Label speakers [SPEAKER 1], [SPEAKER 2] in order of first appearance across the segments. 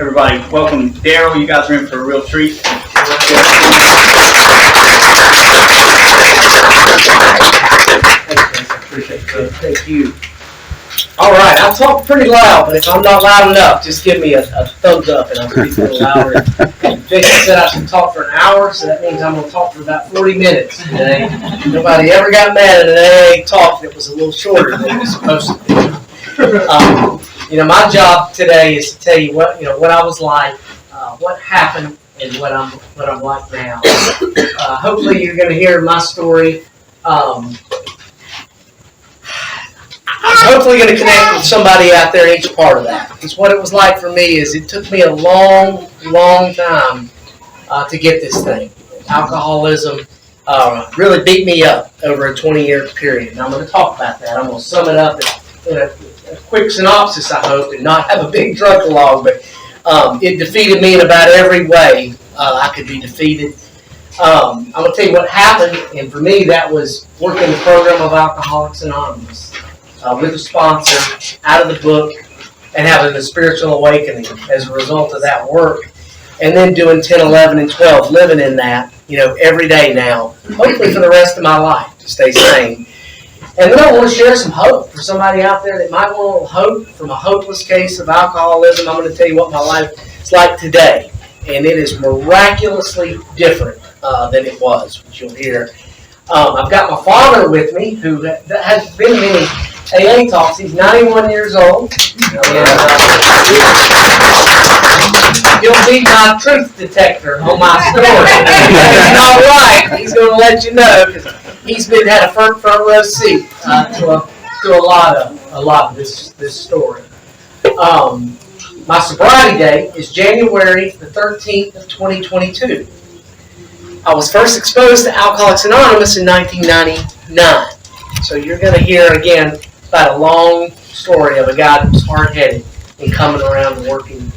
[SPEAKER 1] Everybody, welcome Daryl. You guys are in for a real treat.
[SPEAKER 2] Appreciate it. Thank you. All right, I talk pretty loud, but if I'm not loud enough, just give me a thumbs up and I'll speak a little louder. Vicky said I should talk for an hour, so that means I'm going to talk for about 40 minutes today. Nobody ever got mad at an AA talk that was a little shorter than it was supposed to be. My job today is to tell you what I was like, what happened, and what I'm like now. Hopefully, you're going to hear my story. I'm hopefully going to connect with somebody out there in each part of that. Because what it was like for me is it took me a long, long time to get this thing. Alcoholism really beat me up over a 20-year period. And I'm going to talk about that. I'm going to sum it up in a quick synopsis, I hope, and not have a big drug log. But it defeated me in about every way I could be defeated. I'm going to tell you what happened. And for me, that was working the program of Alcoholics Anonymous. With a sponsor, out of the book, and having a spiritual awakening as a result of that work. And then doing 10, 11, and 12, living in that, every day now, hopefully for the rest of my life, to stay sane. And then I want to share some hope for somebody out there that might want a little hope from a hopeless case of alcoholism. I'm going to tell you what my life is like today. And it is miraculously different than it was, which you'll hear. I've got my father with me, who has been many AA talks. He's 91 years old. And, he'll be my truth detector on my story. If it's not right, he's going to let you know, because he's had a front row seat to a lot of this story. My sobriety date is January the 13th of 2022. I was first exposed to Alcoholics Anonymous in 1999. So you're going to hear, again, about a long story of a guy that was hard-headed and coming around and working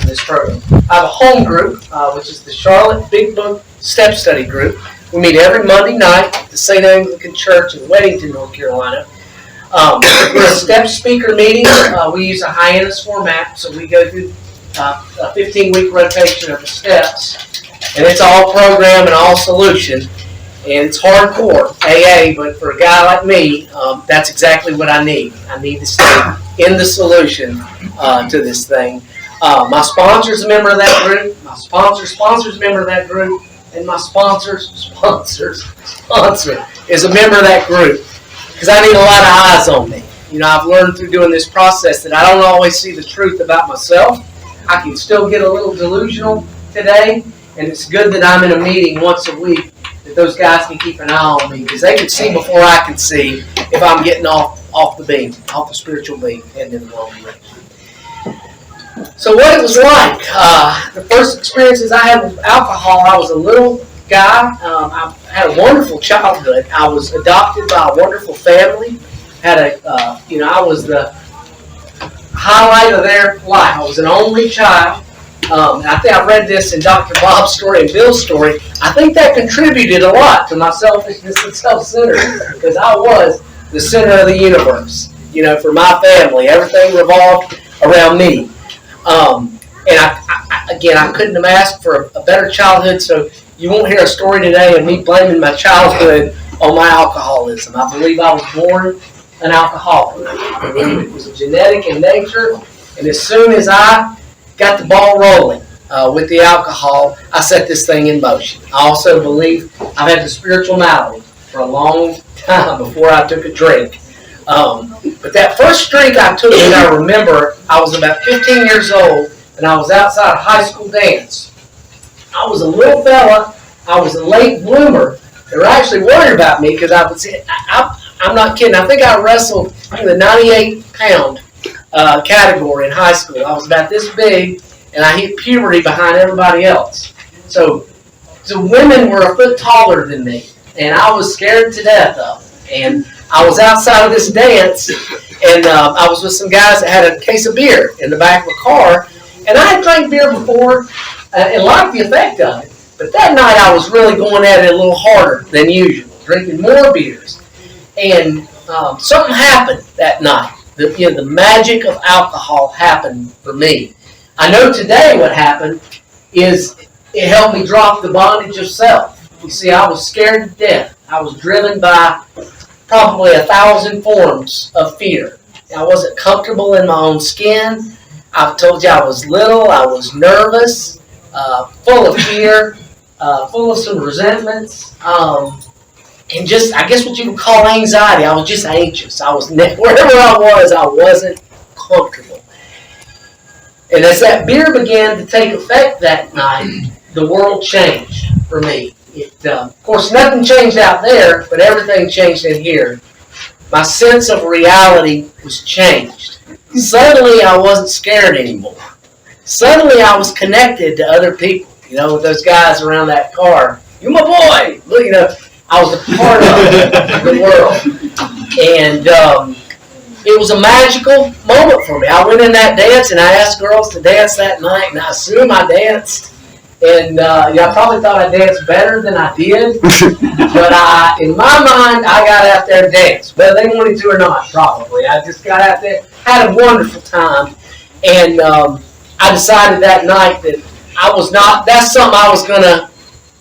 [SPEAKER 2] this program. I have a home group, which is the Charlotte Big Book Step Study Group. We meet every Monday night at the St. Anglican Church in Weddington, North Carolina. We're a step speaker meeting. We use a hyenas format, so we go through a 15-week rotation of the steps. And it's all program and all solution. And it's hardcore, AA, but for a guy like me, that's exactly what I need. I need to stay in the solution to this thing. My sponsor's a member of that group. My sponsor's a member of that group. And my sponsor's sponsor is a member of that group. Because I need a lot of eyes on me. I've learned through doing this process that I don't always see the truth about myself. I can still get a little delusional today. And it's good that I'm in a meeting once a week that those guys can keep an eye on me, because they can see before I can see if I'm getting off the beam, off the spiritual beam, and in the wrong direction. So what it was like, the first experiences I had with alcohol, I was a little guy. I had a wonderful childhood. I was adopted by a wonderful family. I was the highlight of their life. I was an only child. I think I read this in Dr. Bob's story and Bill's story. I think that contributed a lot to my selfishness and self-centeredness, because I was the center of the universe. For my family, everything revolved around me. And I couldn't have asked for a better childhood, so you won't hear a story today of me blaming my childhood on my alcoholism. I believe I was born an alcoholic. I believe it was genetic in nature, and as soon as I got the ball rolling with the alcohol, I set this thing in motion. I also believe I've had the spiritual malady for a long time before I took a drink. But that first drink I took, and I remember I was about 15 years old, and I was outside a high school dance. I was a little fella. I was a late bloomer. They were actually worried about me because I'm not kidding. I think I wrestled in the 98-pound category in high school. I was about this big, and I hit puberty behind everybody else. So women were a foot taller than me, and I was scared to death of them. And I was outside of this dance, and I was with some guys that had a case of beer in the back of a car, and I had drank beer before and liked the effect of it. But that night I was really going at it a little harder than usual, drinking more beers. And something happened that night. The magic of alcohol happened for me. I know today what happened is it helped me drop the bondage of self. You see, I was scared to death. I was driven by probably 1,000 forms of fear. I wasn't comfortable in my own skin. I've told you I was little, I was nervous, full of fear, full of some resentments, and just, I guess what you would call anxiety. I was just anxious. I was, wherever I wasn't comfortable. And as that beer began to take effect that night, the world changed for me. Of course, nothing changed out there, but everything changed in here. My sense of reality was changed. Suddenly, I wasn't scared anymore. Suddenly, I was connected to other people. You know, with those guys around that car. "You my boy!" Look, you know, I was a part of the world. And it was a magical moment for me. I went in that dance, and I asked girls to dance that night, and I assume I danced. And I probably thought I danced better than I did. But in my mind, I got out there and danced. Whether they wanted to or not, probably. I just got out there, had a wonderful time. And I decided that night that that's something I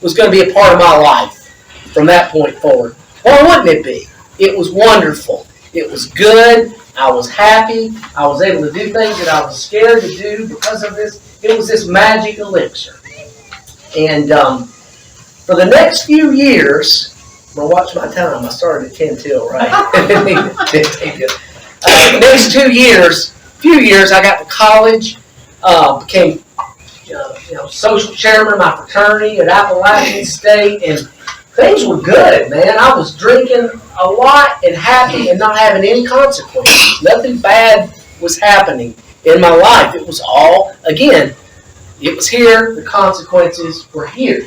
[SPEAKER 2] was gonna be a part of my life from that point forward. Why wouldn't it be? It was wonderful. It was good. I was happy. I was able to do things that I was scared to do because of this. It was this magic elixir. And for the next few years, I'm going to watch my time. I started at 10 till, right? Next few years, I got to college, became social chairman of my fraternity at Appalachian State, and things were good, man. I was drinking a lot and happy and not having any consequences. Nothing bad was happening in my life. It was all, again, it was here, the consequences were here.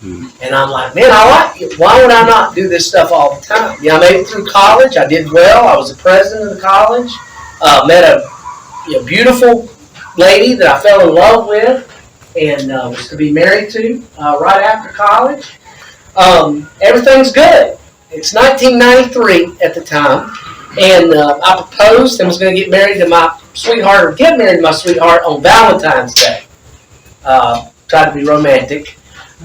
[SPEAKER 2] And I'm like, man, I like it. Why would I not do this stuff all the time? I made it through college. I did well. I was the president of the college. Met a beautiful lady that I fell in love with and was to be married to right after college. Everything's good. It's 1993 at the time, and I proposed and was going to get married to my sweetheart, on Valentine's Day. Tried to be romantic.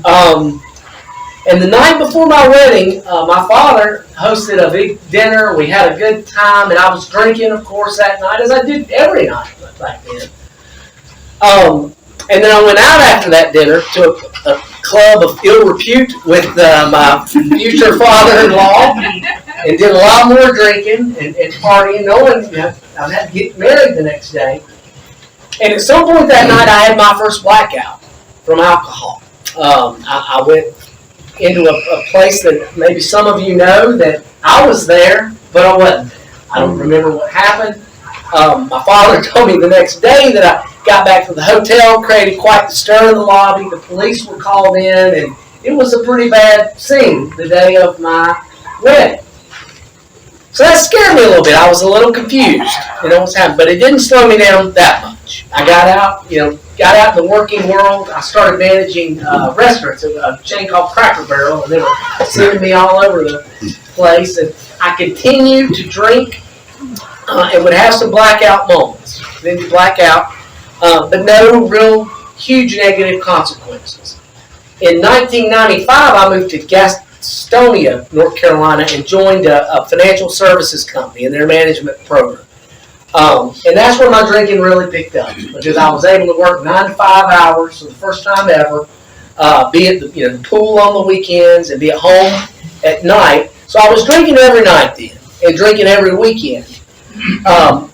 [SPEAKER 2] And the night before my wedding, my father hosted a big dinner. We had a good time, and I was drinking, of course, that night, as I did every night back then. And then I went out after that dinner to a club of ill repute with my future father-in-law, and did a lot more drinking and partying, knowing I had to get married the next day. And at some point that night, I had my first blackout from alcohol. I went into a place that maybe some of you know that I was there, but I wasn't there. I don't remember what happened. My father told me the next day that I got back to the hotel, created quite the stir in the lobby. The police were called in, and it was a pretty bad scene the day of my wedding. So that scared me a little bit. I was a little confused, what's happening, but it didn't slow me down that much. I got out in the working world. I started managing restaurants, a chain called Cracker Barrel, and they were sending me all over the place. And I continued to drink and would have some blackout moments. Then you black out, but no real huge negative consequences. In 1995, I moved to Gastonia, North Carolina, and joined a financial services company in their management program. And that's where my drinking really picked up, because I was able to work 9 to 5 hours for the first time ever, be at the pool on the weekends, and be at home at night. So I was drinking every night then, and drinking every weekend.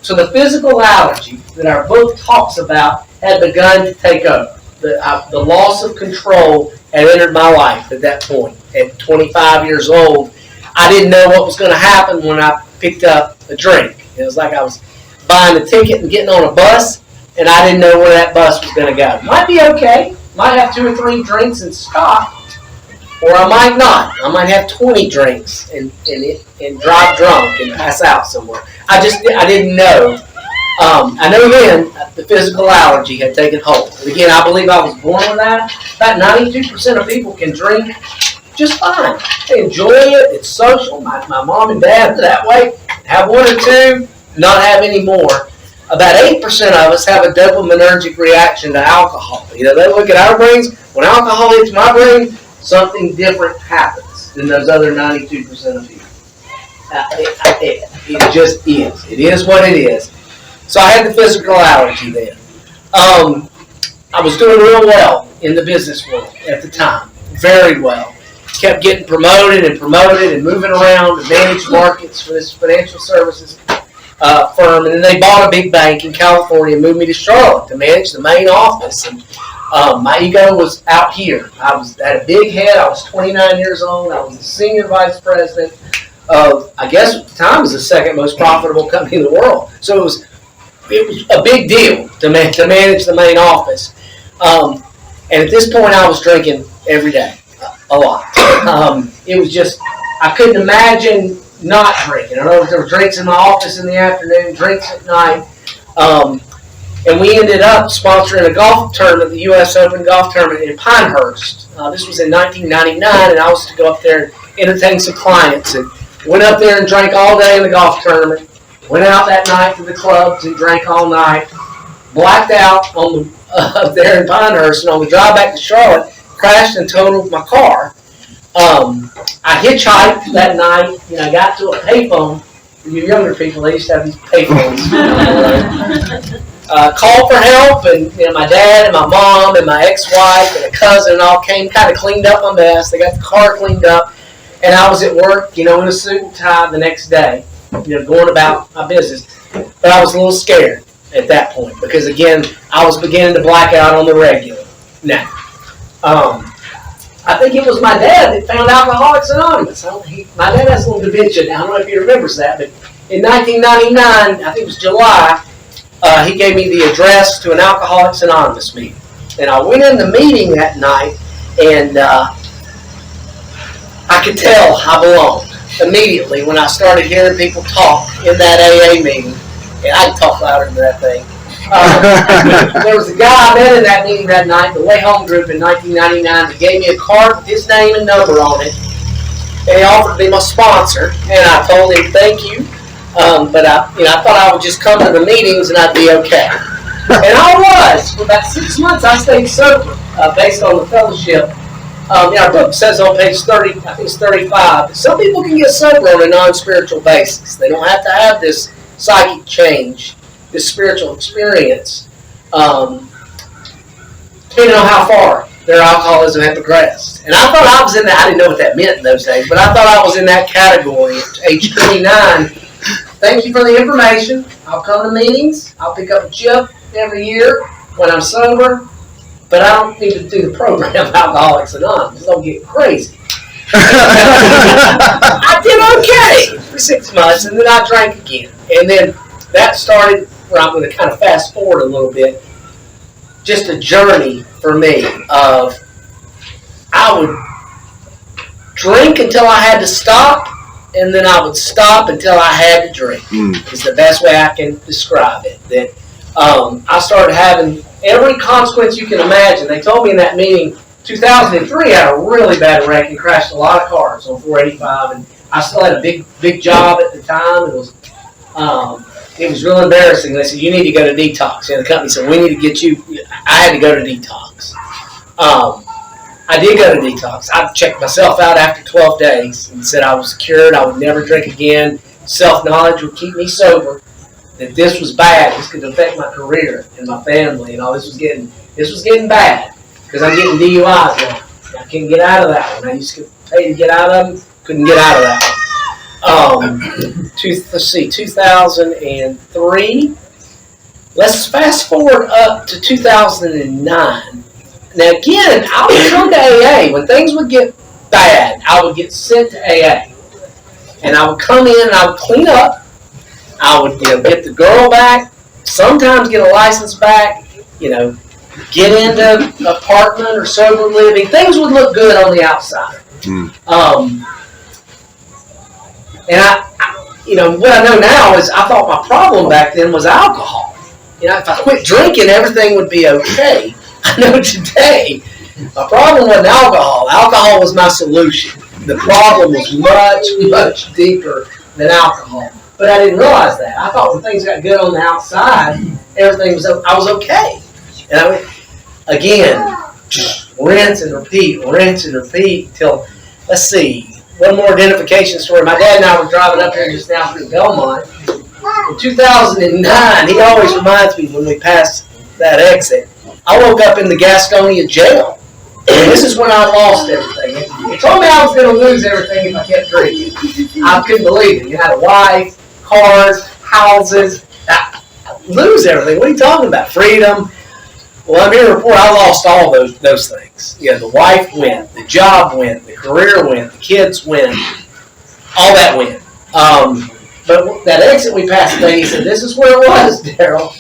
[SPEAKER 2] So the physical allergy that our book talks about had begun to take over. The loss of control had entered my life at that point. At 25 years old, I didn't know what was going to happen when I picked up a drink. It was like I was buying a ticket and getting on a bus, and I didn't know where that bus was going to go. Might be okay. Might have 2 or 3 drinks and stop, or I might not. I might have 20 drinks and drive drunk and pass out somewhere. I didn't know. I know then the physical allergy had taken hold. And again, I believe I was born with that. About 92% of people can drink just fine. They enjoy it. It's social. My mom and dad are that way. Have 1 or 2, not have any more. about 8% of us have a dopaminergic reaction to alcohol. You know, they look at our brains. When alcohol hits my brain, something different happens than those other 92% of people. It just is. It is what it is. So I had the physical allergy then. I was doing real well in the business world at the time. Very well. Kept getting promoted and moving around to manage markets for this financial services firm. And then they bought a big bank in California and moved me to Charlotte to manage the main office. And my ego was out here. I had a big head. I was 29 years old. I was the senior vice president of, I guess at the time, it was the second most profitable company in the world. So it was a big deal to manage the main office. And at this point, I was drinking every day, a lot. It was just, I couldn't imagine not drinking. I know there were drinks in my office in the afternoon, drinks at night. And we ended up sponsoring a golf tournament, the U.S. Open golf tournament in Pinehurst. This was in 1999, and I was to go up there and entertain some clients. And went up there and drank all day in the golf tournament. Went out that night to the clubs and drank all night. Blacked out on the up there in Pinehurst, and on the drive back to Charlotte, crashed and totaled my car. I hitchhiked that night, and I got to a payphone. For you younger people, they used to have these payphones. Called for help, and my dad and my mom and my ex-wife and a cousin all came, kind of cleaned up my mess. They got the car cleaned up, and I was at work, in a suit and tie the next day, going about my business. But I was a little scared at that point because, again, I was beginning to black out on the regular. Now, I think it was my dad that found Alcoholics Anonymous. My dad has a little dementia now. I don't know if he remembers that, but in 1999, I think it was July, he gave me the address to an Alcoholics Anonymous meeting. And I went in the meeting that night, and I could tell I belonged immediately when I started hearing people talk in that AA meeting. And I could talk louder than that thing. There was a guy I met in that meeting that night, the Way Home Group in 1999, that gave me a card with his name and number on it. And he offered to be my sponsor, and I told him thank you. But I thought I would just come to the meetings and I'd be okay. And I was. For about 6 months, I stayed sober based on the fellowship. Our book says on page 30, I think it's 35, that some people can get sober on a non-spiritual basis. They don't have to have this psychic change, this spiritual experience, depending on how far their alcoholism had progressed. And I thought I was in that. I didn't know what that meant in those days, but I thought I was in that category at age 29. Thank you for the information. I'll come to meetings. I'll pick up a chip every year when I'm sober, but I don't need to do the program of Alcoholics Anonymous. Don't get crazy. I did okay for 6 months, and then I drank again. And then that started, where I'm going to kind of fast forward a little bit, just a journey for me of I would drink until I had to stop, and then I would stop until I had to drink. Is the best way I can describe it. That I started having every consequence you can imagine. They told me in that meeting, 2003, I had a really bad wreck and crashed a lot of cars on 485, and I still had a big job at the time. It was real embarrassing. They said, you need to go to detox. And the company said, we need to get you. I had to go to detox. I did go to detox. I checked myself out after 12 days and said I was cured. I would never drink again. Self-knowledge would keep me sober. That this was bad. This could affect my career and my family and all. This was getting bad because I'm getting DUIs now. I couldn't get out of that one. I used to pay to get out of them. Couldn't get out of that one. 2003. Let's fast forward up to 2009. Now again, I would come to AA. When things would get bad, I would get sent to AA. And I would come in and I would clean up. I would get the girl back, sometimes get a license back, get into an apartment or sober living. Things would look good on the outside. And what I know now is I thought my problem back then was alcohol. If I quit drinking, everything would be okay. I know today, my problem wasn't alcohol. Alcohol was my solution. The problem was much, much deeper than alcohol. But I didn't realize that. I thought when things got good on the outside, everything was, I was okay. And I went, again, rinse and repeat till, let's see, one more identification story. My dad and I were driving up here just now through Belmont. In 2009, he always reminds me when we passed that exit, I woke up in the Gastonia jail. And this is when I lost everything. He told me I was going to lose everything if I kept drinking. I couldn't believe it. You had a wife, cars, houses. I lose everything. What are you talking about? Freedom. Well, I'm here to report I lost all those things. You know, the wife went, the job went, the career went, the kids went, all that went. But that exit we passed today, he said, this is where it was, Daryl.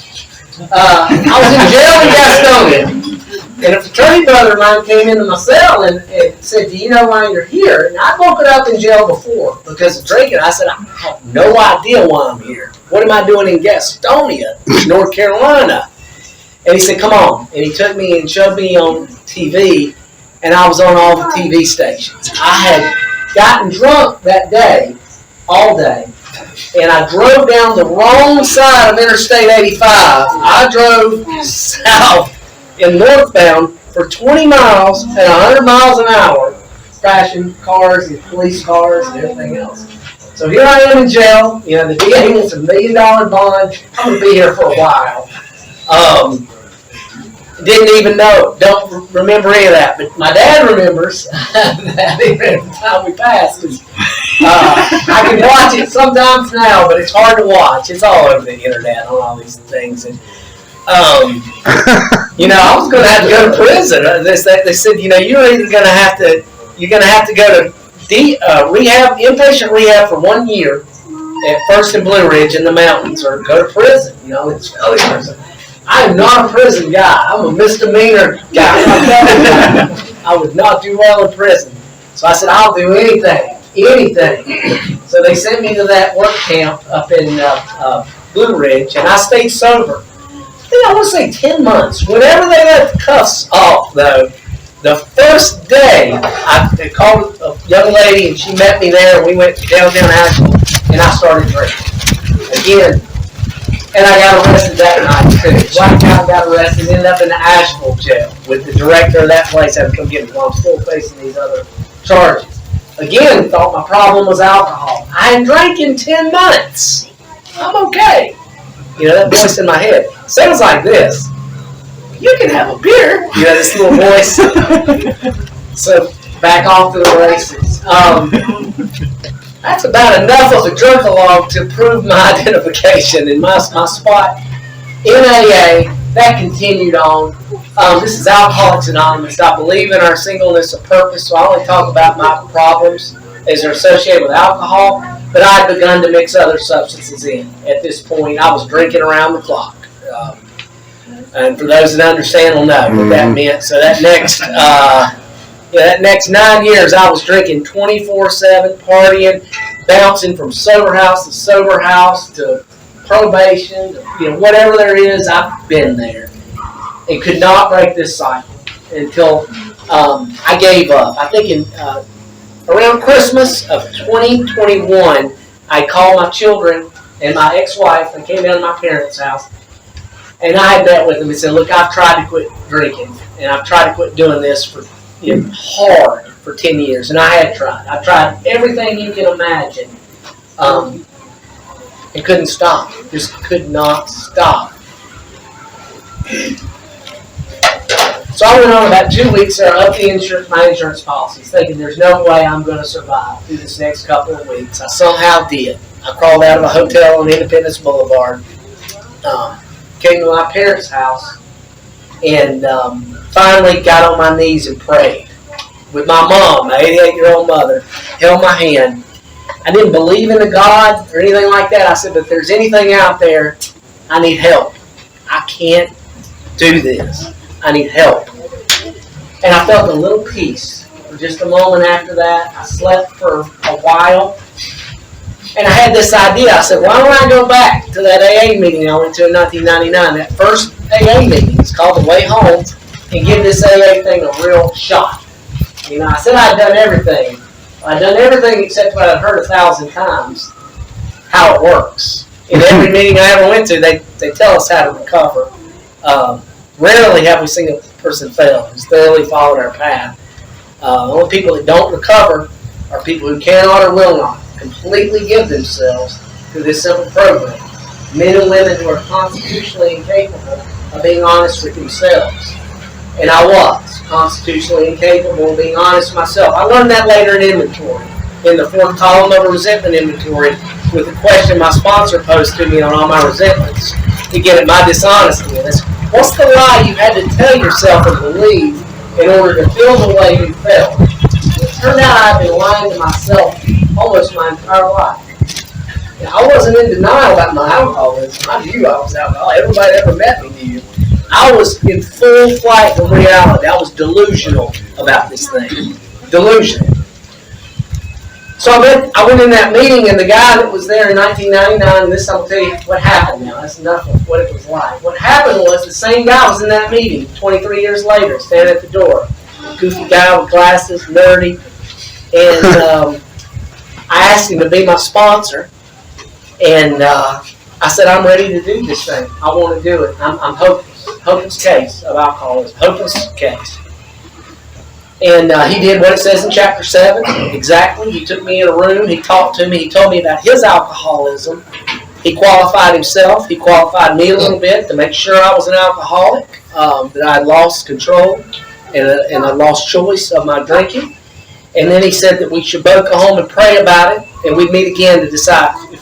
[SPEAKER 2] I was in jail in Gastonia. And a fraternity brother of mine came into my cell and said, do you know why you're here? And I'd woken up in jail before because of drinking. I said, I have no idea why I'm here. What am I doing in Gastonia, North Carolina? And he said, come on. And he took me and showed me on TV, and I was on all the TV stations. I had gotten drunk that day, all day, and I drove down the wrong side of Interstate 85. I drove south and northbound for 20 miles at 100 miles an hour, crashing cars and police cars and everything else. So here I am in jail. You know, the DA wants $1 million bond. I'm going to be here for a while. Didn't even know, don't remember any of that. But my dad remembers that even the time we passed. I can watch it sometimes now, but it's hard to watch. It's all over the internet on all these things. And you know, I was going to have to go to prison. They said, you know, you're either going to have to go to rehab, inpatient rehab for 1 year at First and Blue Ridge in the mountains, or go to prison. You know, it's Shelby prison. I am not a prison guy. I'm a misdemeanor guy. I would not do well in prison. So I said, I'll do anything. So they sent me to that work camp up in Blue Ridge, and I stayed sober. I want to say 10 months. Whenever they let the cuffs off, though, the first day I called a young lady, and she met me there, and we went downtown Asheville, and I started drinking again. And I got arrested that night too. Blacked out, got arrested, ended up in the Asheville jail with the director of that place had to come get me while I'm still facing these other charges. Again, thought my problem was alcohol. I hadn't drank in 10 months. I'm okay. You know, that voice in my head sounds like this. You can have a beer. You know, this little voice. So back off to the races. That's about enough of a drunk along to prove my identification and my spot in AA. That continued on. This is Alcoholics Anonymous. I believe in our singleness of purpose, so I only talk about my problems as they're associated with alcohol, but I had begun to mix other substances in. At this point, I was drinking around the clock. And for those that understand will know what that meant. So that next 9 years, I was drinking 24/7, partying, bouncing from sober house to probation, to, whatever there is, I've been there. And could not break this cycle until I gave up. I think in around Christmas of 2021, I called my children and my ex-wife and came down to my parents' house. And I had met with them and said, look, I've tried to quit drinking, and I've tried to quit doing this for hard for 10 years, and I had tried. I tried everything you can imagine, and couldn't stop. Just could not stop. So I went on about 2 weeks there, upped my insurance policies, thinking there's no way I'm going to survive through this next couple of weeks. I somehow did. I crawled out of a hotel on Independence Boulevard, came to my parents' house, and finally got on my knees and prayed with my mom, my 88-year-old mother, held my hand. I didn't believe in a God or anything like that. I said, but if there's anything out there, I need help. I can't do this. I need help. And I felt a little peace for just a moment after that. I slept for a while. And I had this idea. I said, why don't I go back to that AA meeting I went to in 1999, that first AA meeting. It's called The Way Home, and give this AA thing a real shot. I said I'd done everything. I'd done everything except what I'd heard 1,000 times. how it works. In every meeting I ever went to, they tell us how to recover. Rarely have we seen a person fail who's thoroughly followed our path. The only people that don't recover are people who cannot or will not completely give themselves to this simple program. Men and women who are constitutionally incapable of being honest with themselves. And I was constitutionally incapable of being honest with myself. I learned that later in inventory, in the fourth column of a resentment inventory, with the question my sponsor posed to me on all my resentments to get at my dishonesty. And it's, what's the lie you had to tell yourself and believe in order to feel the way you felt? It turned out I've been lying to myself almost my entire life. And I wasn't in denial about my alcoholism. I knew I was alcoholic. Everybody that ever met me knew. I was in full flight from reality. I was delusional about this thing. Delusional. So I went in that meeting, and the guy that was there in 1999, and this I'll tell you what happened now. That's enough of what it was like. What happened was the same guy was in that meeting 23 years later, standing at the door. Goofy guy with glasses, nerdy. And I asked him to be my sponsor. And I said, I'm ready to do this thing. I want to do it. I'm hopeless. Hopeless case of alcoholism. Hopeless case. And he did what it says in chapter 7, exactly. He took me in a room. He talked to me. He told me about his alcoholism. He qualified himself. He qualified me a little bit to make sure I was an alcoholic, that I had lost control and I lost choice of my drinking. And then he said that we should both go home and pray about it, and we'd meet again to decide if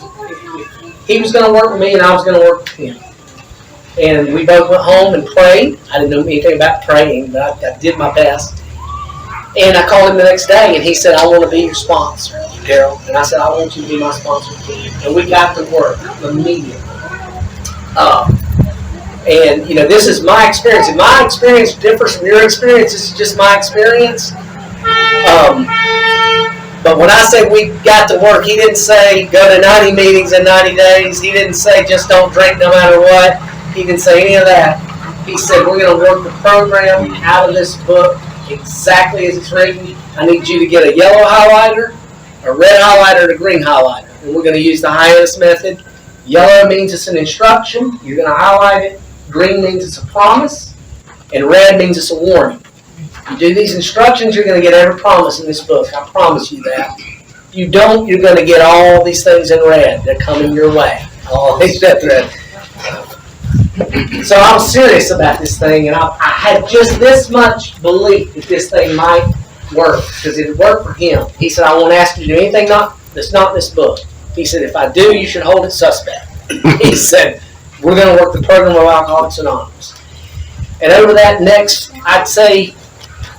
[SPEAKER 2] he was going to work with me and I was going to work with him. And we both went home and prayed. I didn't know anything about praying, but I did my best. And I called him the next day, and he said, I want to be your sponsor, Daryl. And I said, I want you to be my sponsor too. And we got to work immediately. And, you know, this is my experience. And my experience differs from your experience. This is just my experience. But when I say we got to work, he didn't say go to 90 meetings in 90 days. He didn't say just don't drink no matter what. He didn't say any of that. He said we're going to work the program out of this book exactly as it's written. I need you to get a yellow highlighter, a red highlighter, and a green highlighter. And we're going to use the hiatus method. Yellow means it's an instruction. You're going to highlight it. Green means it's a promise. And red means it's a warning. You do these instructions, you're going to get every promise in this book. I promise you that. If you don't, you're going to get all these things in red that come in your way. All these red. So I was serious about this thing, and I had just this much belief that this thing might work, because it would work for him. He said, I won't ask you to do anything that's not in this book. He said, if I do, you should hold it suspect. He said, we're going to work the program of Alcoholics Anonymous. And over that next, I'd say,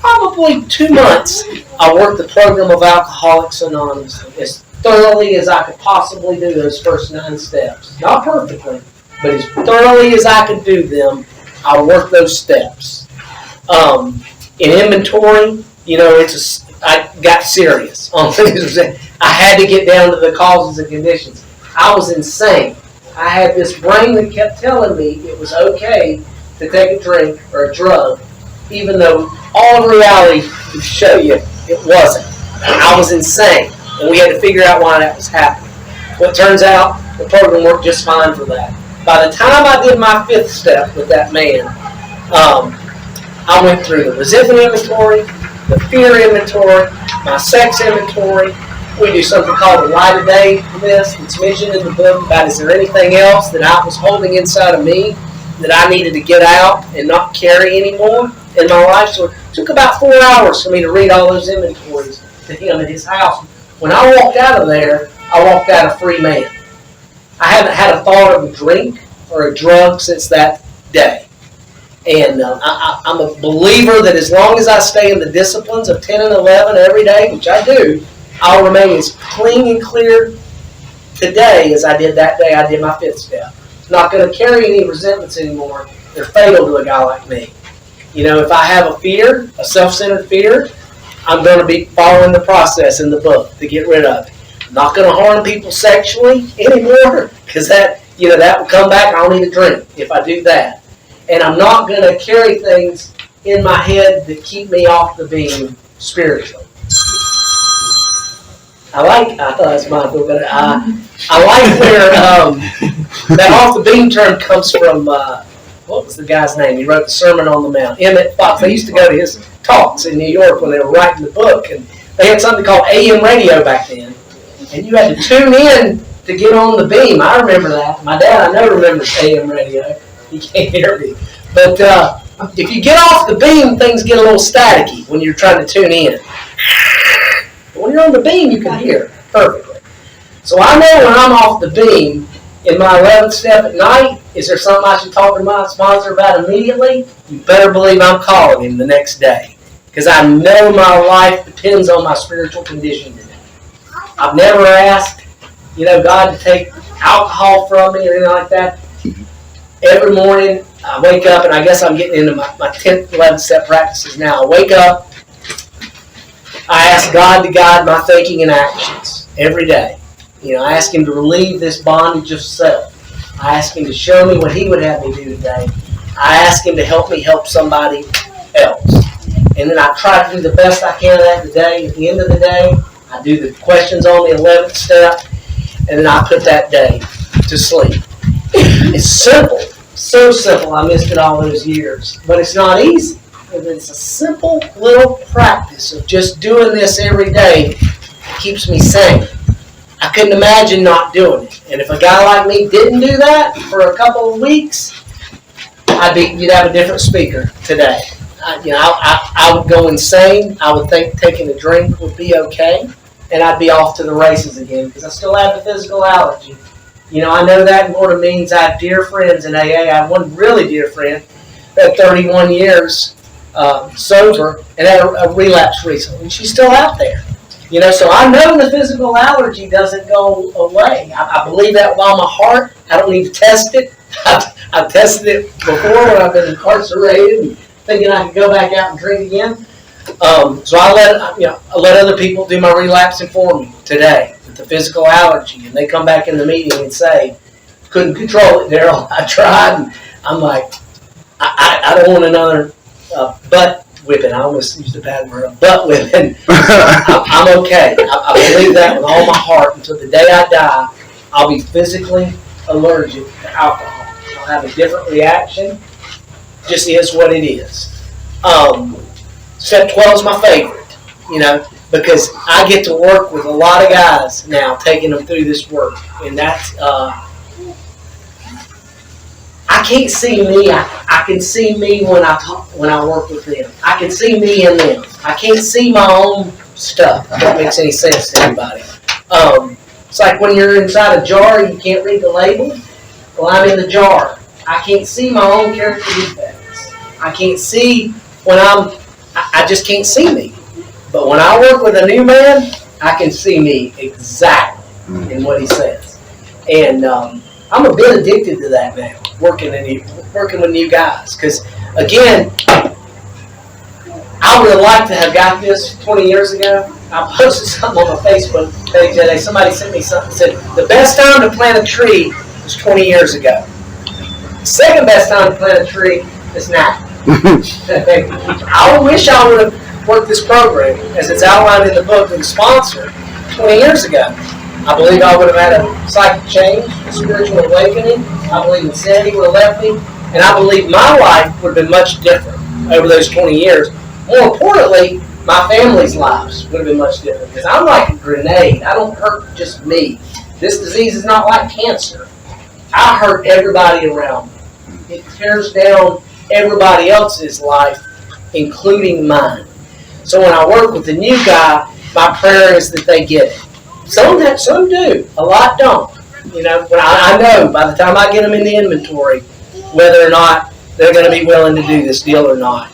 [SPEAKER 2] probably 2 months, I worked the program of Alcoholics Anonymous as thoroughly as I could possibly do those first 9 steps. Not perfectly, but as thoroughly as I could do them, I worked those steps. In inventory, you know, I got serious on things. I had to get down to the causes and conditions. I was insane. I had this brain that kept telling me it was okay to take a drink or a drug, even though all of reality would show you it wasn't. I was insane, and we had to figure out why that was happening. Well, it turns out the program worked just fine for that. By the time I did my 5th step with that man, I went through the resentment inventory, the fear inventory, my sex inventory. We do something called the light of day list. It's mentioned in the book about is there anything else that I was holding inside of me that I needed to get out and not carry anymore in my life. So it took about 4 hours for me to read all those inventories to him at his house. When I walked out of there, I walked out a free man. I haven't had a thought of a drink or a drug since that day. And I'm a believer that as long as I stay in the disciplines of 10 and 11 every day, which I do, I'll remain as clean and clear today as I did that day I did my 5th step. I'm not going to carry any resentments anymore. They're fatal to a guy like me. You know, if I have a fear, a self-centered fear, I'm going to be following the process in the book to get rid of it. I'm not going to harm people sexually anymore, because that will come back. I'll need a drink if I do that. And I'm not going to carry things in my head that keep me off the beam spiritually. I thought that's mine, but I like where that off the beam term comes from. What was the guy's name? He wrote the Sermon on the Mount. Emmett Fox. I used to go to his talks in New York when they were writing the book, and they had something called AM radio back then, and you had to tune in to get on the beam. I remember that. My dad, I know, remembers AM radio. He can't hear me, but if you get off the beam, things get a little staticky when you're trying to tune in. But when you're on the beam, you can hear perfectly. So I know when I'm off the beam in my 11th step at night, is there something I should talk to my sponsor about immediately? You better believe I'm calling him the next day, because I know my life depends on my spiritual condition today. I've never asked, God to take alcohol from me or anything like that. Every morning, I wake up, and I guess I'm getting into my 10th, 11th step practices now. I wake up, I ask God to guide my thinking and actions every day. I ask Him to relieve this bondage of self. I ask Him to show me what He would have me do today. I ask Him to help me help somebody else. And then I try to do the best I can of that today. At the end of the day, I do the questions on the 11th step, and then I put that day to sleep. It's simple. So simple. I missed it all those years. But it's not easy. It's a simple little practice of just doing this every day. It keeps me sane. I couldn't imagine not doing it. And if a guy like me didn't do that for a couple of weeks, you'd have a different speaker today. I would go insane. I would think taking a drink would be okay. And I'd be off to the races again because I still have the physical allergy. I know that more means I have dear friends in AA. I have one really dear friend that 31 years sober and had a relapse recently. And she's still out there. So I know the physical allergy doesn't go away. I believe that while my heart, I don't need to test it. I've tested it before when I've been incarcerated and thinking I could go back out and drink again. So I let other people do my relapsing for me today with the physical allergy, and they come back in the meeting and say, "Couldn't control it, Daryl. I tried." And I'm like, I don't want another butt whipping. I almost used a bad word, butt whipping. I'm okay. I believe that with all my heart. Until the day I die, I'll be physically allergic to alcohol. I'll have a different reaction. Just is what it is. Step 12 is my favorite, because I get to work with a lot of guys now, taking them through this work, and that's I can't see me. I can see me when I work with them. I can see me in them. I can't see my own stuff. If that makes any sense to anybody. It's like when you're inside a jar, you can't read the label. Well, I'm in the jar. I can't see my own character defects. I can't see when I just can't see me. But when I work with a new man, I can see me exactly in what he says. And I'm a bit addicted to that now, working with new guys. Because, again, I would have liked to have got this 20 years ago. I posted something on my Facebook page today. Somebody sent me something that said, the best time to plant a tree was 20 years ago. The second best time to plant a tree is now. I wish I would have worked this program as it's outlined in the book with a sponsor 20 years ago. I believe I would have had a psychic change, a spiritual awakening. I believe insanity would have left me. And I believe my life would have been much different over those 20 years. More importantly, my family's lives would have been much different. Because I'm like a grenade. I don't hurt just me. This disease is not like cancer. I hurt everybody around me. It tears down everybody else's life, including mine. So when I work with the new guy, my prayer is that they get it. Some do. A lot don't. But I know by the time I get them in the inventory whether or not they're going to be willing to do this deal or not.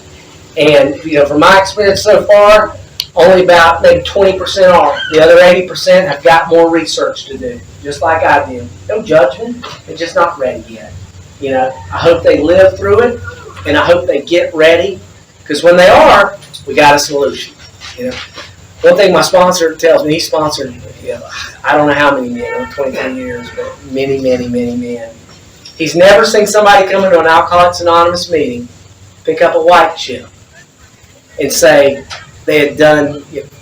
[SPEAKER 2] And from my experience so far, only about maybe 20% are. The other 80% have got more research to do, just like I did. No judgment. They're just not ready yet. I hope they live through it, and I hope they get ready, because when they are, we got a solution. One thing my sponsor tells me, he sponsored, I don't know how many men, over 23 years, but many, many, many men. He's never seen somebody come into an Alcoholics Anonymous meeting, pick up a white chip, and say they had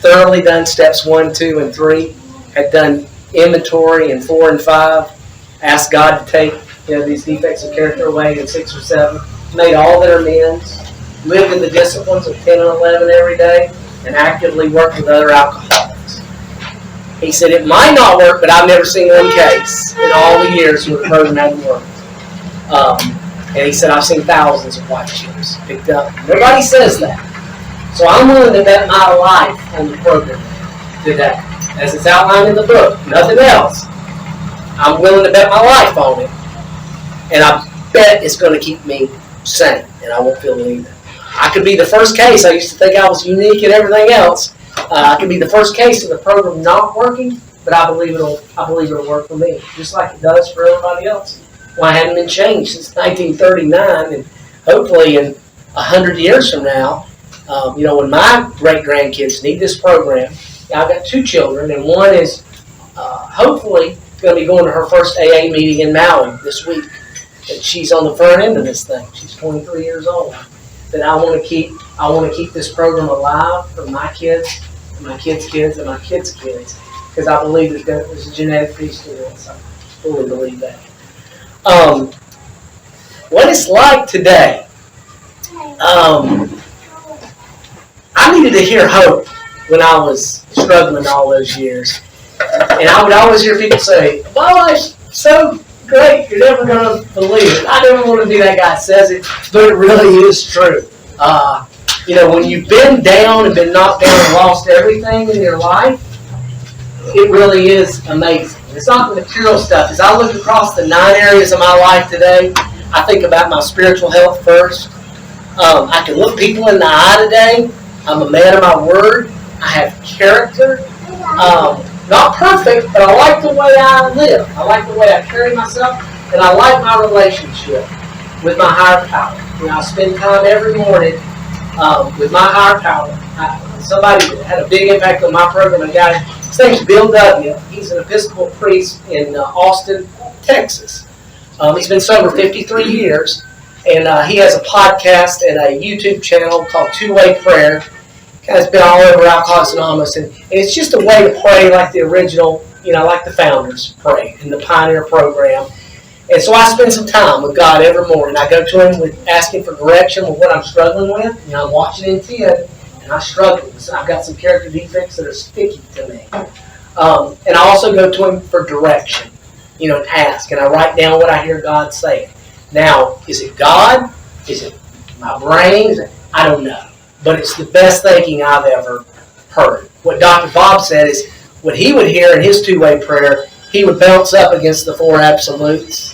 [SPEAKER 2] thoroughly done steps 1, 2, and 3, had done inventory in 4 and 5, asked God to take these defects of character away in 6 or 7, made all their amends, lived in the disciplines of 10 and 11 every day, and actively worked with other alcoholics. He said it might not work, but I've never seen one case in all the years where the program hadn't worked. And he said, I've seen thousands of white chips picked up. Nobody says that. So I'm willing to bet my life on the program today, as it's outlined in the book. Nothing else. I'm willing to bet my life on it. And I bet it's going to keep me sane, and I won't feel anything. I could be the first case. I used to think I was unique and everything else. I could be the first case of the program not working, but I believe it'll work for me, just like it does for everybody else. Well, I hadn't been changed since 1939, and hopefully in 100 years from now, when my great-grandkids need this program, I've got 2 children, and one is hopefully going to be going to her first AA meeting in Maui this week. And she's on the front end of this thing. She's 23 years old. That I want to keep this program alive for my kids, my kids' kids, and my kids' kids, because I believe there's a genetic piece to this. I fully believe that. What it's like today. I needed to hear hope when I was struggling all those years. And I would always hear people say, "My life's so great, you're never going to believe it." I never want to be that guy that says it, but it really is true. When you've been down and been knocked down and lost everything in your life, it really is amazing. It's not the material stuff. As I look across the 9 areas of my life today, I think about my spiritual health first. I can look people in the eye today. I'm a man of my word. I have character. Not perfect, but I like the way I live. I like the way I carry myself, and I like my relationship with my higher power. I spend time every morning with my higher power. Somebody that had a big impact on my program, a guy, his name's Bill W. He's an Episcopal priest in Austin, Texas. He's been sober 53 years, and he has a podcast and a YouTube channel called Two-Way Prayer. It's been all over Alcoholics Anonymous, and it's just a way to pray like the original, like the founders prayed in the Pioneer program. And so I spend some time with God every morning. I go to Him with asking for direction with what I'm struggling with. I'm watching in 10, and I struggle. So I've got some character defects that are sticky to me. And I also go to Him for direction, and ask. And I write down what I hear God saying. Now, is it God? Is it my brain? I don't know. But it's the best thinking I've ever heard. What Dr. Bob said is, what he would hear in his two-way prayer, he would bounce up against the 4 absolutes.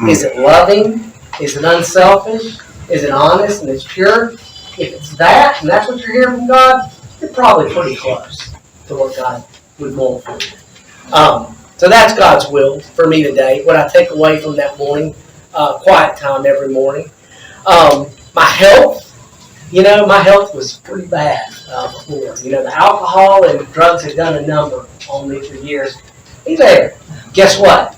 [SPEAKER 2] Is it loving? Is it unselfish? Is it honest and it's pure? If it's that, and that's what you're hearing from God, you're probably pretty close to what God would want for you. So that's God's will for me today. What I take away from that morning, quiet time every morning. My health. My health was pretty bad before. The alcohol and drugs had done a number on me for years. Hey there, guess what?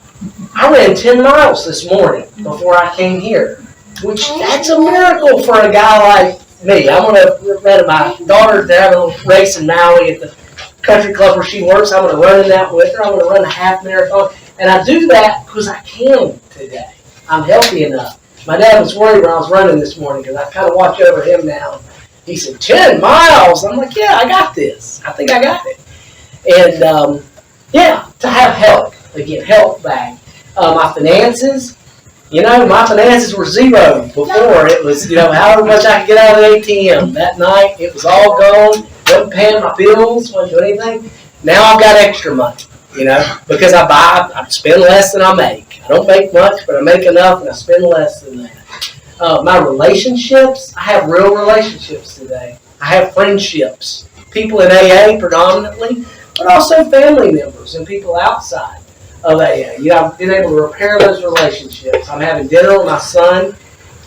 [SPEAKER 2] I ran 10 miles this morning before I came here, which that's a miracle for a guy like me. I'm going to run my daughter to have a little race in Maui at the country club where she works. I'm going to run in that with her. I'm going to run a half marathon. And I do that because I can today. I'm healthy enough. My dad was worried when I was running this morning because I kind of watch over him now. He said, 10 miles. I'm like, yeah, I got this. I think I got it. And, to have health. Again, health back. My finances, my finances were zero before. It was, however much I could get out of the ATM. That night, it was all gone. Wasn't paying my bills, wasn't doing anything. Now I've got extra money, because I spend less than I make. I don't make much, but I make enough, and I spend less than that. My relationships, I have real relationships today. I have friendships. People in AA predominantly, but also family members and people outside of AA. I've been able to repair those relationships. I'm having dinner with my son,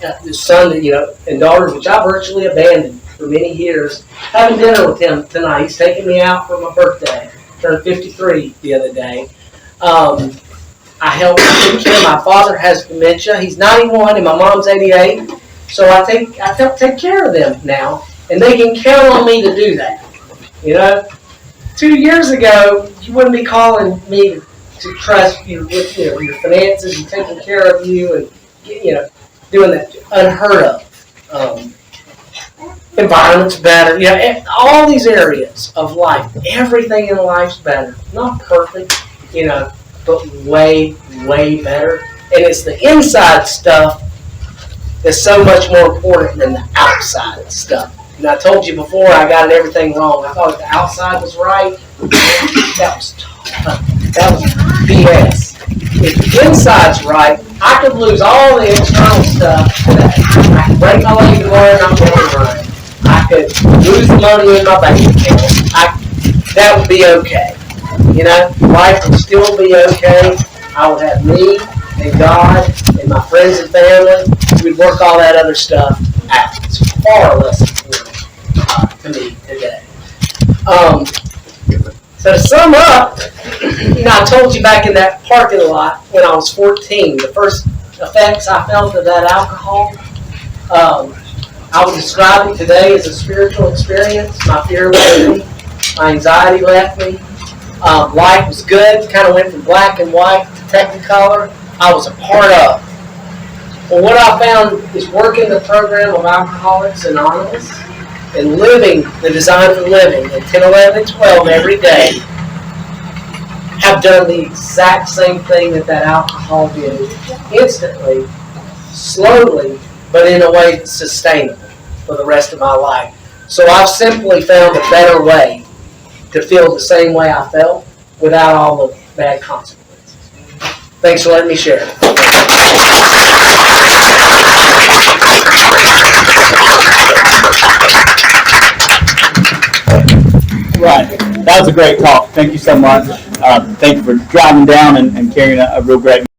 [SPEAKER 2] and daughters, which I virtually abandoned for many years. Having dinner with him tonight. He's taking me out for my birthday. Turned 53 the other day. I help take care. My father has dementia. He's 91 and my mom's 88. So I help take care of them now, and they can count on me to do that. 2 years ago, you wouldn't be calling me to trust you with your finances and taking care of you and doing that unheard of. Environment's better, all these areas of life. Everything in life's better. Not perfect, but way, way better. And it's the inside stuff that's so much more important than the outside stuff. And I told you before, I got everything wrong. I thought the outside was right. That was BS. If the inside's right, I could lose all the external stuff today. I could break my leg tomorrow and I'm going to run. I could lose the money in my bank account. That would be okay. Life would still be okay. I would have me and God and my friends and family. We'd work all that other stuff out. It's far less important to me today. So to sum up, I told you back in that parking lot when I was 14, the first effects I felt of that alcohol, I would describe it today as a spiritual experience. My fear left me. My anxiety left me. Life was good. Kind of went from black and white to technicolor. I was a part of. Well, what I found is working the program of Alcoholics Anonymous and living the design for living at 10, 11, and 12 every day have done the exact same thing that alcohol did instantly, slowly, but in a way that's sustainable for the rest of my life. So I've simply found a better way to feel the same way I felt without all the bad consequences. Thanks for letting me share.
[SPEAKER 1] Right. That was a great talk. Thank you so much. Thank you for driving down and carrying a real great